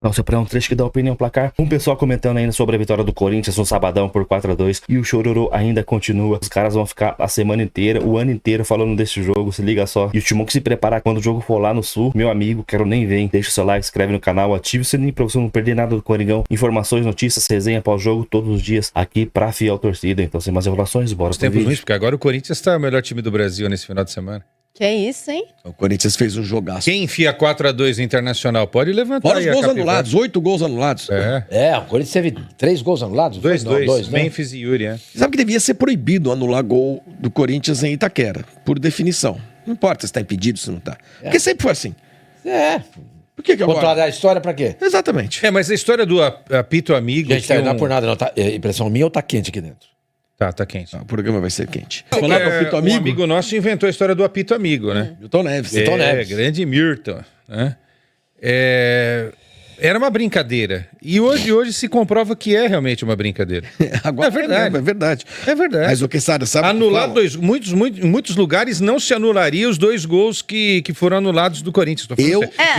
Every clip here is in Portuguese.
Não, seu um trecho que dá opinião placar. Um pessoal comentando ainda sobre a vitória do Corinthians no sabadão por 4-2. E o chororô ainda continua. Os caras vão ficar a semana inteira, o ano inteiro falando desse jogo. Se liga só. E o Timão que se preparar quando o jogo for lá no sul. Meu amigo, quero nem ver. Deixa o seu like, inscreve no canal, ative o sininho pra você não perder nada do Coringão. Informações, notícias, resenha pós-jogo todos os dias aqui pra fiel torcida. Então, sem mais enrolações, bora pro vídeo. Porque agora o Corinthians tá o melhor time do Brasil nesse final de semana. Que isso, hein? O Corinthians fez um jogaço. Quem enfia 4-2 no Internacional pode levantar. Fora os gols anulados, 8 gols anulados. O Corinthians teve 3 gols anulados? 2-2, né? Memphis e Yuri, Sabe que devia ser proibido anular gol do Corinthians em Itaquera, por definição. Não importa se tá impedido, se não tá. Porque sempre foi assim. Por que agora? Contar a história pra quê? Exatamente. mas a história do apito amigo... Gente, não é por nada, não. Tá, impressão minha ou tá quente aqui dentro? Tá quente. O programa vai ser quente. Falar do apito amigo. Um amigo nosso inventou a história do apito amigo, né? Milton Neves. Grande Milton, né? Era uma brincadeira. E hoje se comprova que é realmente uma brincadeira. Agora é verdade. É verdade. É verdade. Mas o que sabe anular em muitos lugares não se anularia os 2 gols que foram anulados do Corinthians.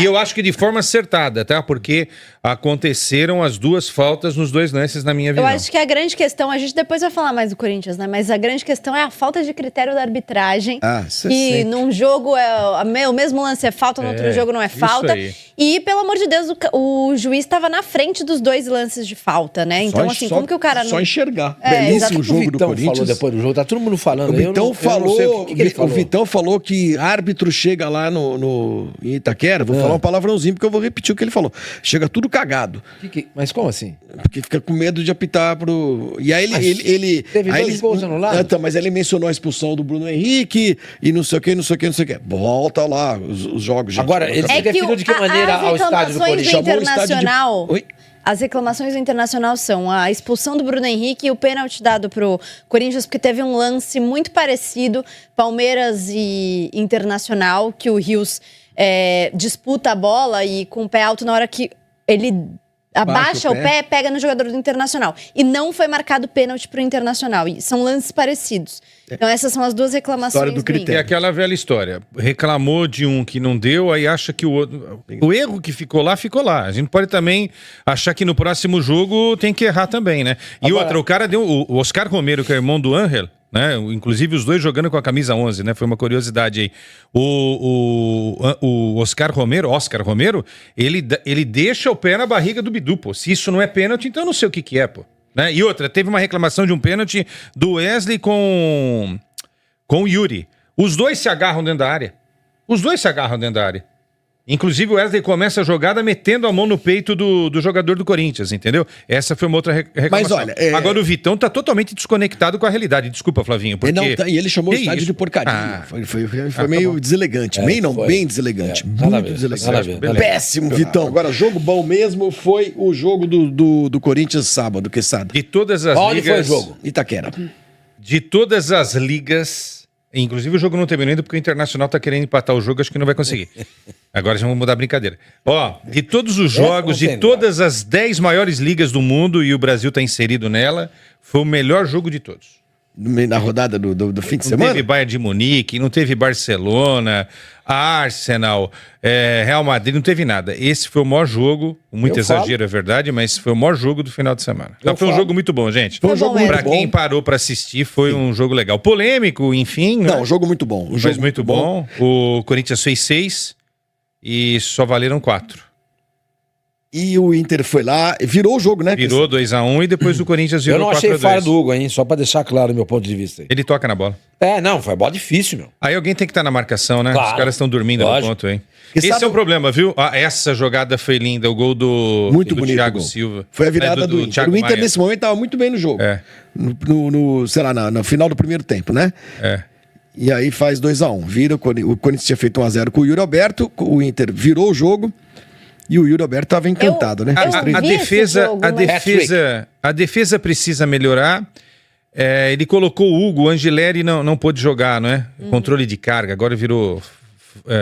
E eu acho que de forma acertada, tá? Porque aconteceram as 2 faltas nos 2 lances na minha visão. Eu acho que a grande questão, a gente depois vai falar mais do Corinthians, né? Mas a grande questão é a falta de critério da arbitragem. Que num jogo o mesmo lance é falta, no outro jogo não é falta. E, pelo amor de Deus, o juiz estava na frente dos 2 lances de falta, né? Então, assim, como que o cara não... Só enxergar. Belíssimo jogo do Corinthians. Falou depois do jogo, tá todo mundo falando. O Vitão falou, o Vitão falou que árbitro chega lá em Itaquera, vou falar um palavrãozinho porque eu vou repetir o que ele falou. Chega tudo cagado. Mas como assim? Porque fica com medo de apitar pro... E aí ele teve 2 gols anulados? Mas ele mencionou a expulsão do Bruno Henrique e não sei o que. Volta lá os jogos, gente. Agora, ele se referiu de que maneira ao estádio do Corinthians? Internacional... As reclamações do Internacional são a expulsão do Bruno Henrique e o pênalti dado pro Corinthians, porque teve um lance muito parecido, Palmeiras e Internacional, que o Rios disputa a bola e com o pé alto na hora que ele abaixa o pé, pega no jogador do Internacional. E não foi marcado pênalti pro Internacional. E são lances parecidos. Então essas são as 2 reclamações. É aquela velha história. Reclamou de um que não deu, aí acha que o outro... O erro que ficou lá, ficou lá. A gente pode também achar que no próximo jogo tem que errar também, né? E outra, o cara deu... O Oscar Romero, que é irmão do Ángel, né? Inclusive os 2 jogando com a camisa 11, né? Foi uma curiosidade aí. O Oscar Romero, ele deixa o pé na barriga do Bidu, pô. Se isso não é pênalti, então eu não sei o que é, pô. Né? E outra, teve uma reclamação de um pênalti do Wesley com o Yuri. Os 2 se agarram dentro da área. Inclusive o Wesley começa a jogada metendo a mão no peito do jogador do Corinthians, entendeu? Essa foi uma outra reclamação. Mas olha, agora o Vitão tá totalmente desconectado com a realidade. Desculpa, Flavinho, porque... E ele chamou o estádio de porcaria. Foi meio deselegante. Bem deselegante. Muito deselegante. Péssimo, Vitão. Agora, jogo bom mesmo foi o jogo do Corinthians sábado, que sabe? De todas as ligas... Onde foi o jogo? Itaquera. De todas as ligas... Inclusive o jogo não terminou ainda porque o Internacional tá querendo empatar o jogo, acho que não vai conseguir. Agora já vamos mudar a brincadeira. De todos os jogos, de todas as 10 maiores ligas do mundo, e o Brasil tá inserido nela, foi o melhor jogo de todos. Na rodada do fim de semana? Não teve Bayern de Munique, não teve Barcelona, Arsenal, Real Madrid, não teve nada. Esse foi o maior jogo, muito exagero é verdade, mas foi o maior jogo do final de semana. Então foi um jogo muito bom, gente. Foi um jogo muito bom. Pra quem parou pra assistir, foi um jogo legal. Polêmico, enfim. Não, um jogo muito bom. Mas muito bom. O Corinthians fez 6 e só valeram 4. E o Inter foi lá, virou o jogo, né? Virou 2-1 e depois o Corinthians virou 4-2. Eu não achei falha do Hugo, hein? Só pra deixar claro o meu ponto de vista. Ele toca na bola. Não, foi bola difícil, meu. Aí alguém tem que estar na marcação, né? Claro. Os caras estão dormindo no ponto, hein? Esse é o problema, viu? Essa jogada foi linda, o gol do Thiago Silva. Foi a virada do Inter. O Inter nesse momento estava muito bem no jogo. Sei lá, no final do primeiro tempo, né? E aí faz 2-1. Vira, o Corinthians tinha feito 1-0 com o Yuri Alberto, o Inter virou o jogo. E o Yuri Alberto estava encantado, né? A defesa precisa melhorar. Ele colocou o Hugo, o Angileri não pôde jogar, não é? Controle de carga, agora virou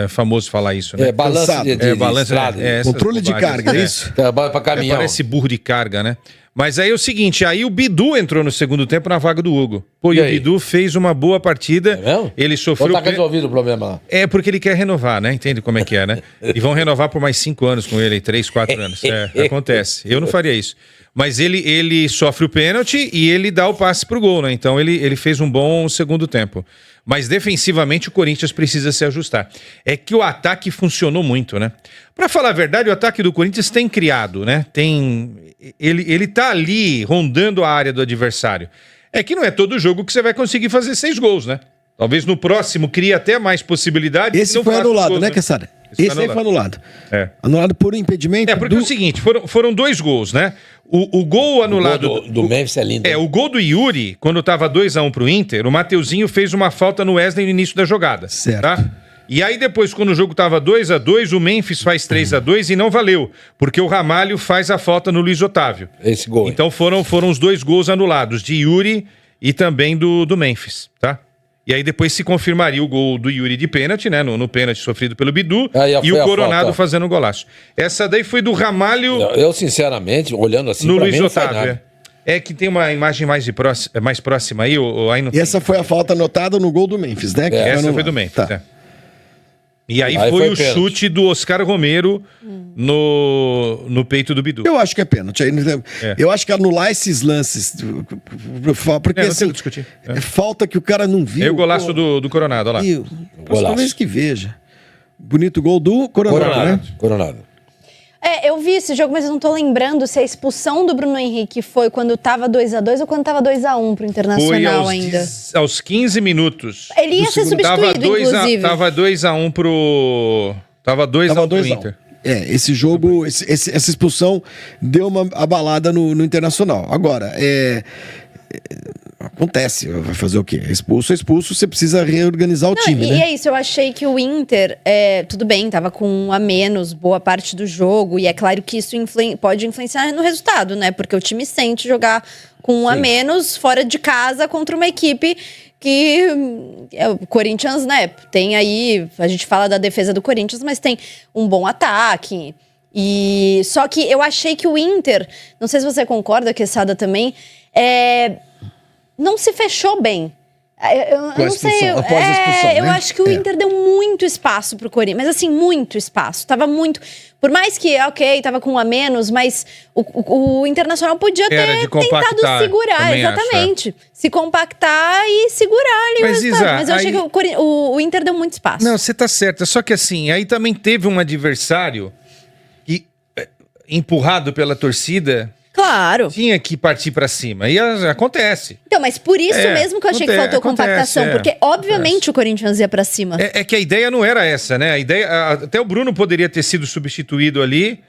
famoso falar isso, né? Balança de balança, estrada. Controle de carga, é isso? Trabalho para caminhão. Parece burro de carga, né? Mas aí é o seguinte, aí o Bidu entrou no segundo tempo na vaga do Hugo. Pô, e o Bidu fez uma boa partida. É mesmo? Ele sofreu... Ou tá resolvido o problema lá? É, porque ele quer renovar, né? Entende como é que é, né? E vão renovar por mais 5 anos com ele, 3, 4 anos. Acontece. Eu não faria isso. Mas ele sofre o pênalti e ele dá o passe pro gol, né? Então ele fez um bom segundo tempo. Mas defensivamente o Corinthians precisa se ajustar. É que o ataque funcionou muito, né? Pra falar a verdade, o ataque do Corinthians tem criado, né? Ele tá ali rondando a área do adversário. É que não é todo jogo que você vai conseguir fazer 6 gols, né? Talvez no próximo crie até mais possibilidades. Esse foi anulado, gols, né, Kessara? Esse aí foi anulado. Anulado por impedimento. Porque é o seguinte, foram 2 gols, né? O gol anulado... O gol do Memphis é lindo. O gol do Yuri, quando tava 2-1 pro Inter, o Mateuzinho fez uma falta no Wesley no início da jogada. Certo. Tá? E aí depois, quando o jogo tava 2-2, o Memphis faz 3-2 e não valeu, porque o Ramalho faz a falta no Luiz Otávio. Esse gol. Então foram os 2 gols anulados, de Yuri e também do Memphis, tá? E aí depois se confirmaria o gol do Yuri de pênalti, né? No pênalti sofrido pelo Bidu. E o Coronado fazendo o golaço. Essa daí foi do Ramalho... Eu, sinceramente, olhando assim, no Luiz Otávio. É que tem uma imagem mais próxima aí. Aí não e essa foi a falta anotada no gol do Memphis, né? Essa foi do Memphis, tá. E aí foi o chute do Oscar Romero no peito do Bidu. Eu acho que é pênalti. Eu acho que anular esses lances... Porque assim, falta que o cara não viu. É o golaço do Coronado, olha lá. Talvez que veja. Bonito gol do Coronado, né? Coronado. Eu vi esse jogo, mas eu não tô lembrando se a expulsão do Bruno Henrique foi quando tava 2-2 ou quando tava 2-1 pro Internacional ainda. Aos 15 minutos. Ele ia ser substituído, inclusive. Tava 2-1 pro... Tava 2-1 pro Inter. Esse jogo, essa expulsão deu uma abalada no Internacional. Agora, acontece, vai fazer o quê? Expulso, você precisa reorganizar o time, né? E é isso, eu achei que o Inter, tudo bem, tava com 1 a menos boa parte do jogo, e é claro que isso pode influenciar no resultado, né? Porque o time sente jogar com 1 a menos fora de casa contra uma equipe que o Corinthians, né, tem aí, a gente fala da defesa do Corinthians, mas tem um bom ataque. E só que eu achei que o Inter, não sei se você concorda, Quesada também, não se fechou bem. Eu não sei. Após a expulsão, né? Eu acho que o Inter deu muito espaço pro Corinthians. Mas assim, muito espaço. Tava muito... Por mais que, tava com 1 a menos, mas o Internacional podia ter tentado segurar. Exatamente. Acho, se compactar e segurar ali o resultado. Mas eu achei que o Inter deu muito espaço. Não, você tá certa. Só que assim, aí também teve um adversário que, empurrado pela torcida... Claro. Tinha que partir pra cima. E acontece. Então, mas por isso mesmo que eu achei que faltou compactação. Porque, obviamente, o Corinthians ia pra cima. É que a ideia não era essa, né? A ideia... Até o Bruno poderia ter sido substituído ali.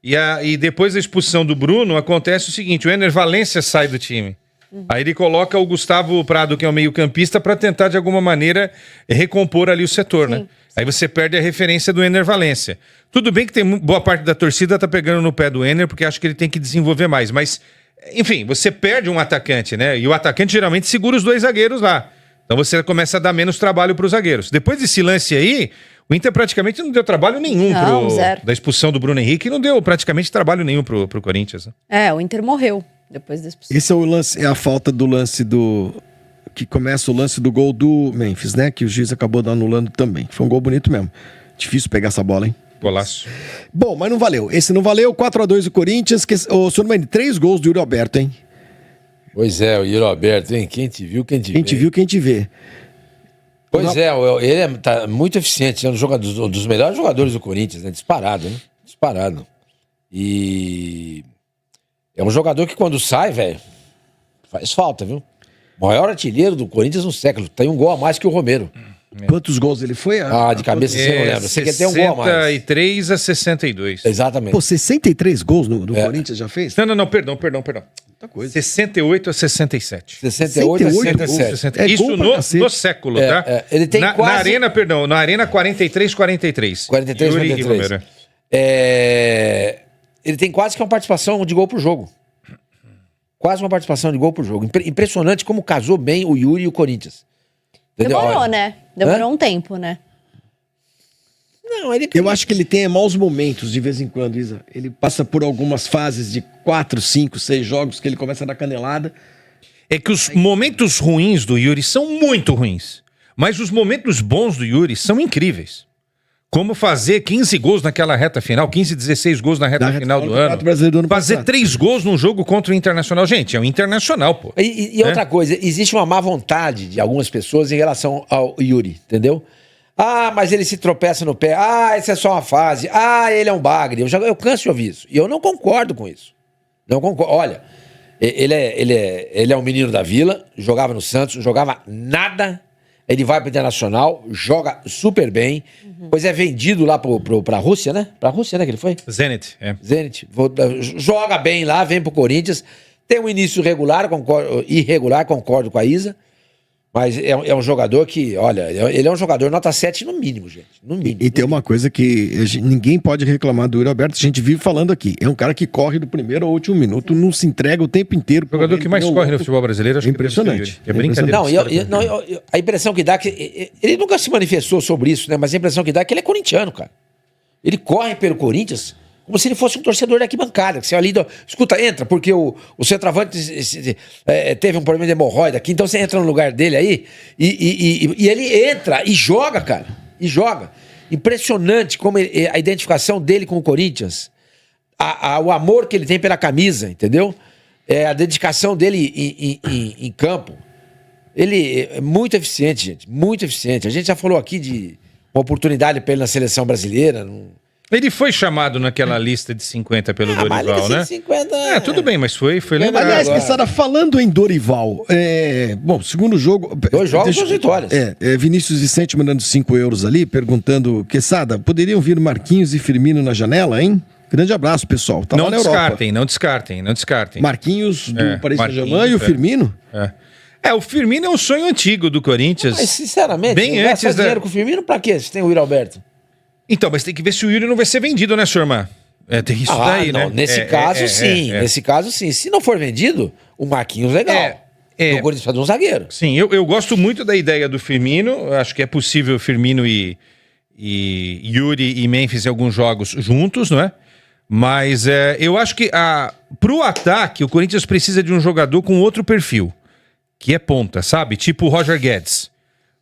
E depois da expulsão do Bruno, acontece o seguinte. O Ener Valencia sai do time. Aí ele coloca o Gustavo Prado, que é o meio-campista, pra tentar, de alguma maneira, recompor ali o setor, né? Aí você perde a referência do Ener Valencia. Tudo bem que tem boa parte da torcida tá pegando no pé do Ener, porque acha que ele tem que desenvolver mais. Mas, enfim, você perde um atacante, né? E o atacante geralmente segura os 2 zagueiros lá. Então você começa a dar menos trabalho para os zagueiros. Depois desse lance aí, o Inter praticamente não deu trabalho nenhum da expulsão do Bruno Henrique. E não deu praticamente trabalho nenhum pro Corinthians. Né? O Inter morreu depois da expulsão. Esse é o lance, a falta do lance que começa o lance do gol do Memphis, né? Que o juiz acabou anulando também. Foi um gol bonito mesmo. Difícil pegar essa bola, hein? Golaço. Bom, mas não valeu. Esse não valeu. 4-2 o Corinthians. Ô, Sormani, 3 gols do Yuri Alberto, hein? Pois é, o Yuri Alberto, hein? Quem te viu, quem te vê. Quem te viu, quem te vê. Pois ele tá muito eficiente. É um dos melhores jogadores do Corinthians, né? Disparado, né? Disparado. E é um jogador que quando sai, velho, faz falta, viu? Maior artilheiro do Corinthians no século. Tem um gol a mais que o Romero. Quantos gols ele foi? De cabeça você não lembra. Você quer ter um gol a mais. 63 a 62. Exatamente. Pô, 63 gols no Corinthians já fez? Não, perdão. Muita coisa. 68 a 67. 68 a 67. Isso no século, tá? Ele tem quase... Na Arena 43 43. 43 43. Ele tem quase que uma participação de gol por jogo. Quase uma participação de gol por jogo. Impressionante como casou bem o Yuri e o Corinthians. Entendeu? Demorou, né? Demorou um tempo, né? Não, Eu acho que ele tem maus momentos de vez em quando, Isa. Ele passa por algumas fases de 4, 5, 6 jogos que ele começa a dar canelada. É que os momentos ruins do Yuri são muito ruins. Mas os momentos bons do Yuri são incríveis. Como fazer 15 gols naquela reta final, 15, 16 gols na reta final do ano. Fazer 3 gols num jogo contra o Internacional. Gente, é o Internacional, pô. E outra coisa, existe uma má vontade de algumas pessoas em relação ao Yuri, entendeu? Ah, mas ele se tropeça no pé. Ah, isso é só uma fase. Ah, ele é um bagre. Eu canso de ouvir isso. E eu não concordo com isso. Não concordo. Olha, ele é um menino da Vila, jogava no Santos, não jogava nada. Ele vai para o Internacional, joga super bem. Pois é vendido lá para a Rússia, né? Para a Rússia, né, que ele foi? Zenit, é. Zenit. Joga bem lá, vem pro Corinthians. Tem um início irregular, concordo com a Isa. Mas é um jogador que, olha, ele é um jogador nota 7 no mínimo, gente. No mínimo. E tem uma coisa que ninguém pode reclamar do Yuri Alberto, a gente vive falando aqui. É um cara que corre do primeiro ao último minuto, não se entrega o tempo inteiro. O jogador que mais corre no futebol brasileiro, acho que é impressionante. É brincadeira. Não, a impressão que dá que... Ele nunca se manifestou sobre isso, né? Mas a impressão que dá é que ele é corintiano, cara. Ele corre pelo Corinthians como se ele fosse um torcedor da arquibancada. Que você ali, escuta, entra, porque o centroavante teve um problema de hemorroida aqui, então você entra no lugar dele aí e ele entra e joga, cara. E joga. Impressionante como a identificação dele com o Corinthians, o amor que ele tem pela camisa, entendeu? A dedicação dele em campo. Ele é muito eficiente, gente. Muito eficiente. A gente já falou aqui de uma oportunidade para ele na seleção brasileira. Ele foi chamado naquela lista de 50 pelo Dorival, né? 50, tudo bem, mas foi lembrado. Aliás, Quesada, falando em Dorival, bom, segundo jogo... 2 jogos, 2 vitórias. Vinícius Vicente mandando 5 euros ali, perguntando, Quesada, poderiam vir Marquinhos e Firmino na janela, hein? Grande abraço, pessoal. Tá não descartem, não descartem. Marquinhos do Paris Saint-Germain e o Firmino? O Firmino é um sonho antigo do Corinthians. Mas, sinceramente, bem antes dinheiro com o Firmino pra quê? Se tem o Yuri Alberto. Então, mas tem que ver se o Yuri não vai ser vendido, né, Surma? Tem isso daí, não, né? Nesse caso, sim. Nesse caso, sim. Se não for vendido, o Marquinhos legal. O Corinthians faz um zagueiro. Sim, eu gosto muito da ideia do Firmino. Acho que é possível Firmino e Yuri e Memphis em alguns jogos juntos, não é? Mas eu acho que pro ataque, o Corinthians precisa de um jogador com outro perfil, que é ponta, sabe? Tipo o Roger Guedes.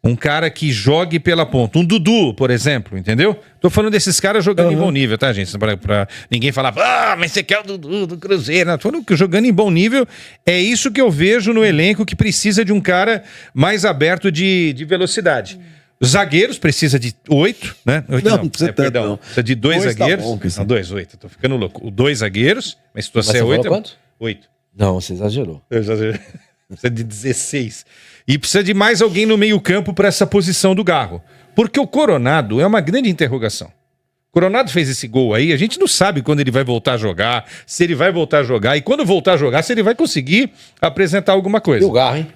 Um cara que jogue pela ponta. Um Dudu, por exemplo, entendeu? Tô falando desses caras jogando em bom nível, tá, gente? Pra ninguém falar, mas você quer o Dudu do Cruzeiro. Tô falando que jogando em bom nível é isso que eu vejo no elenco que precisa de um cara mais aberto de velocidade. Os zagueiros precisa de 8, né? 8 não, precisa tanto, não. Precisa de 2 zagueiros. Tá bom, não, 2, 8. Tô ficando louco. 2 zagueiros, mas se você é 8... Quanto? 8. Não, você exagerou. Eu exagerei. Precisa de 16. E precisa de mais alguém no meio-campo para essa posição do Garro. Porque o Coronado é uma grande interrogação. O Coronado fez esse gol aí, a gente não sabe quando ele vai voltar a jogar, se ele vai voltar a jogar, e quando voltar a jogar, se ele vai conseguir apresentar alguma coisa. E o Garro, hein?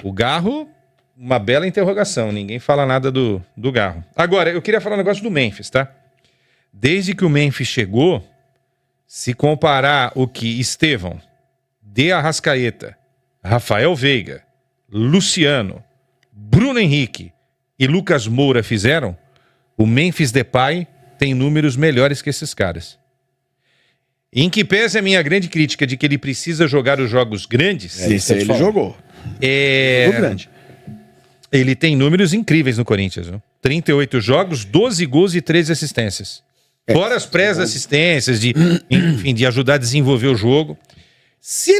O Garro, uma bela interrogação. Ninguém fala nada do Garro. Agora, eu queria falar um negócio do Memphis, tá? Desde que o Memphis chegou, se comparar o que Estevão, De Arrascaeta, Rafael Veiga, Luciano, Bruno Henrique e Lucas Moura fizeram, o Memphis Depay tem números melhores que esses caras. Em que pese a minha grande crítica de que ele precisa jogar os jogos grandes... Isso aí ele jogou. Jogou grande. Ele tem números incríveis no Corinthians. Viu? 38 jogos, 12 gols e 13 assistências. Fora as pré-assistências, de ajudar a desenvolver o jogo. Se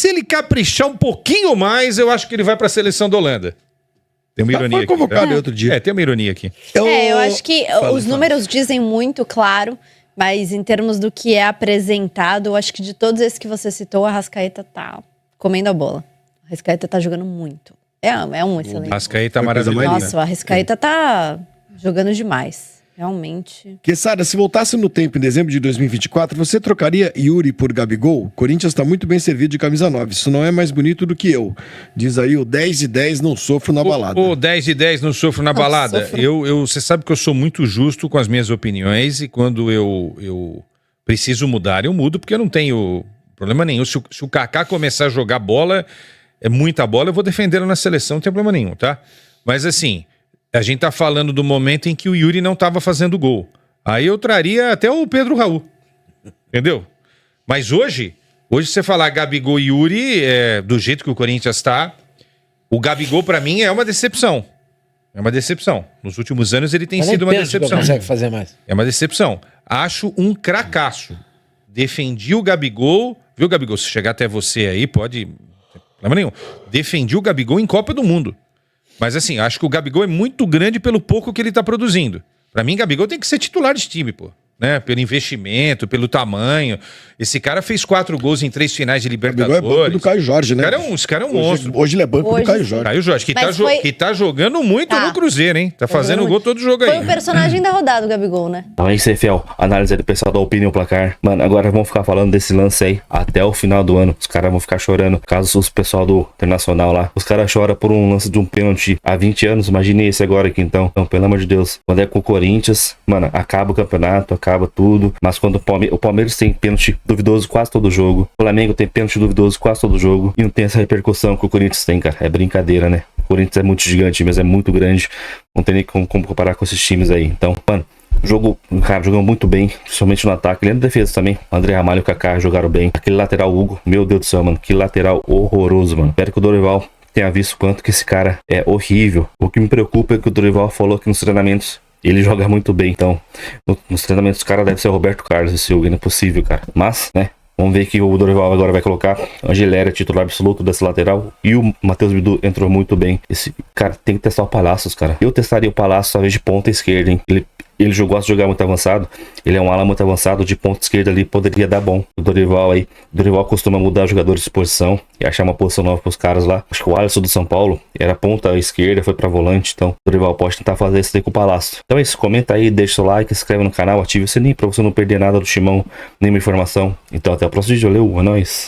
ele caprichar um pouquinho mais, eu acho que ele vai para a seleção da Holanda. Tem uma ironia aqui. Foi convocado outro dia. Tem uma ironia aqui. Eu acho que os números dizem muito, claro, mas em termos do que é apresentado, eu acho que de todos esses que você citou, a Arrascaeta tá comendo a bola. A Arrascaeta tá jogando muito. É um excelente. A Arrascaeta maravilhoso. Nossa, a Arrascaeta tá jogando demais. Realmente. Quesada, se voltasse no tempo em dezembro de 2024, você trocaria Yuri por Gabigol? O Corinthians está muito bem servido de camisa 9. Isso não é mais bonito do que eu. Diz aí o 10 de 10 não sofro na balada. O 10 de 10 não sofro na balada. Você sabe que eu sou muito justo com as minhas opiniões e quando eu preciso mudar, eu mudo porque eu não tenho problema nenhum. Se o Kaká começar a jogar bola, muita bola, eu vou defendê-lo na seleção, não tem problema nenhum, tá? Mas assim... A gente tá falando do momento em que o Yuri não tava fazendo gol. Aí eu traria até o Pedro Raul. Entendeu? Mas hoje você falar Gabigol e Yuri, do jeito que o Corinthians tá, o Gabigol pra mim é uma decepção. É uma decepção. Nos últimos anos ele tem sido uma decepção. Não consegue fazer mais. É uma decepção. Acho um cracaço. Defendi o Gabigol. Viu, Gabigol? Se chegar até você aí, pode... Não tem problema nenhum. Defendi o Gabigol em Copa do Mundo. Mas assim, acho que o Gabigol é muito grande pelo pouco que ele tá produzindo. Pra mim, Gabigol tem que ser titular de time, pô. Né? Pelo investimento, pelo tamanho. Esse cara fez 4 gols em 3 finais de Libertadores. É banco do Caio Jorge, né? Esse cara é um monstro. Hoje ele é banco do Caio Jorge. Caio Jorge, que tá jogando muito no Cruzeiro, hein? Tá fazendo gol todo jogo aí. Foi o personagem da rodada, o Gabigol, né? Então é isso aí, Fiel. Análise aí do pessoal da Opinião Placar. Mano, agora vamos ficar falando desse lance aí até o final do ano. Os caras vão ficar chorando. Caso os pessoal do Internacional lá, os caras choram por um lance de um pênalti há 20 anos. Imagine esse agora aqui, então. Então, pelo amor de Deus. Quando é com o Corinthians, mano, acaba o campeonato, acaba tudo. Mas quando o Palmeiras tem pênalti duvidoso quase todo jogo, o Flamengo tem pênalti duvidoso quase todo jogo, e não tem essa repercussão que o Corinthians tem, cara. É brincadeira, né? O Corinthians é muito gigante, mas é muito grande. Não tem nem como comparar com esses times aí. Então, mano, cara, jogou muito bem, principalmente no ataque. Ele é na defesa também. O André Ramalho e o Kaká jogaram bem. Aquele lateral Hugo, meu Deus do céu, mano. Que lateral horroroso, mano. Espero que o Dorival tenha visto quanto que esse cara é horrível. O que me preocupa é que o Dorival falou que nos treinamentos ele joga muito bem, então nos treinamentos o cara deve ser o Roberto Carlos, esse Hugo, não é possível, cara. Mas, né, vamos ver que o Dorival agora vai colocar Angelera, titular absoluto dessa lateral, e o Matheus Bidu entrou muito bem. Esse cara tem que testar o Palácios, cara. Eu testaria o Palácios talvez de ponta esquerda, hein. Ele gosta de jogar muito avançado. Ele é um ala muito avançado. De ponta esquerda ali poderia dar bom. O Dorival aí. O Dorival costuma mudar os jogadores de posição e achar uma posição nova pros caras lá. Acho que o Alisson do São Paulo era ponta esquerda, foi pra volante. Então o Dorival pode tentar fazer isso aí com o Palácio. Então é isso. Comenta aí, deixa seu like, se inscreve no canal, ative o sininho pra você não perder nada do Timão, nenhuma informação. Então até o próximo vídeo. Valeu, é nóis.